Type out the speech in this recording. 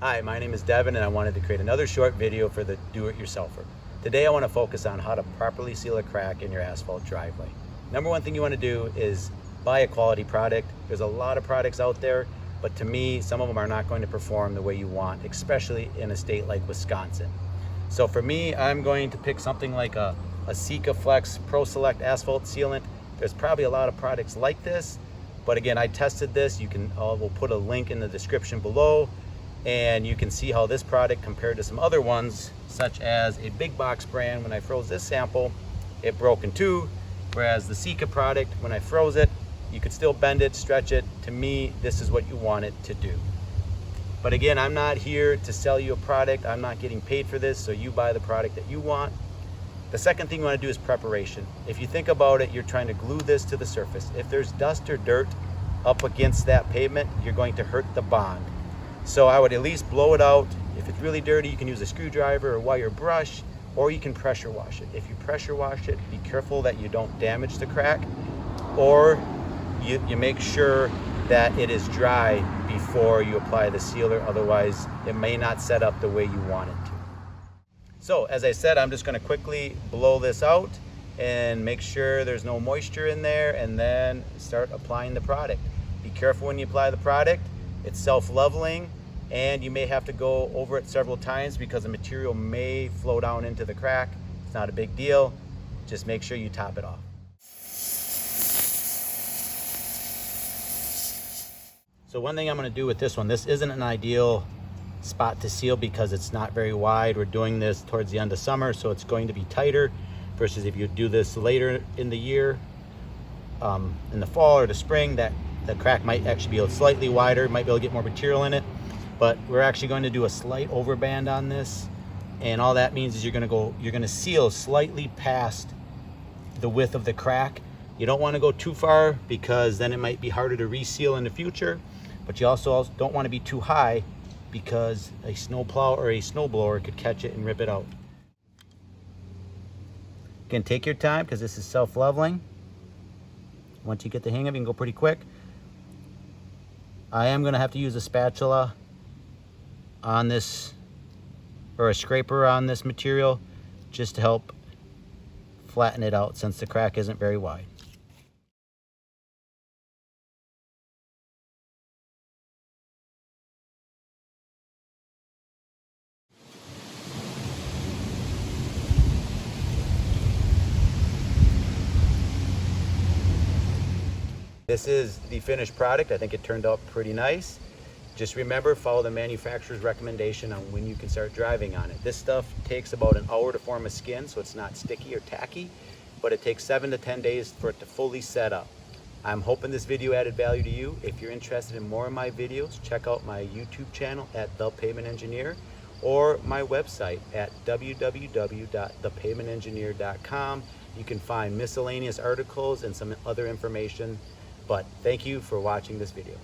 Hi, my name is Devin and I wanted to create another short video for the do-it-yourselfer. Today I want to focus on how to properly seal a crack in your asphalt driveway. Number one thing you want to do is buy a quality product. There's a lot of products out there, but to me, some of them are not going to perform the way you want, especially in a state like Wisconsin. So for me, I'm going to pick something like a Sika Flex Pro Select Asphalt Sealant. There's probably a lot of products like this, but again, I tested this. We'll put a link in the description below, and you can see how this product compared to some other ones, such as a big box brand. When I froze this sample, it broke in two, whereas the Sika product, when I froze it, you could still bend it, stretch it. To me, this is what you want it to do. But again, I'm not here to sell you a product. I'm not getting paid for this, so you buy the product that you want. The second thing you want to do is preparation. If you think about it, you're trying to glue this to the surface. If there's dust or dirt up against that pavement, you're going to hurt the bond. So I would at least blow it out. If it's really dirty, you can use a screwdriver or wire brush, or you can pressure wash it. If you pressure wash it, be careful that you don't damage the crack, or you make sure that it is dry before you apply the sealer. Otherwise, it may not set up the way you want it to. So as I said, I'm just going to quickly blow this out and make sure there's no moisture in there, and then start applying the product. Be careful when you apply the product. It's self-leveling, and you may have to go over it several times because the material may flow down into the crack. It's not a big deal. Just make sure you top it off. So one thing I'm going to do with this one, this isn't an ideal spot to seal because it's not very wide. We're doing this towards the end of summer, so it's going to be tighter versus if you do this later in the year, in the fall or the spring, that the crack might actually be slightly wider, might be able to get more material in it. But we're actually going to do a slight overband on this, and all that means is you're going to seal slightly past the width of the crack. You don't want to go too far because then it might be harder to reseal in the future, but you also don't want to be too high because a snowplow or a snowblower could catch it and rip it out. Again, take your time because this is self-leveling. Once you get the hang of it, you can go pretty quick. I am going to have to use a spatula on this, or a scraper on this material, just to help flatten it out since the crack isn't very wide. This is the finished product. I think it turned out pretty nice. Just remember, follow the manufacturer's recommendation on when you can start driving on it. This stuff takes about an hour to form a skin, so it's not sticky or tacky, but it takes 7 to 10 days for it to fully set up. I'm hoping this video added value to you. If you're interested in more of my videos, check out my YouTube channel at The Pavement Engineer, or my website at www.thepavementengineer.com. You can find miscellaneous articles and some other information. But thank you for watching this video.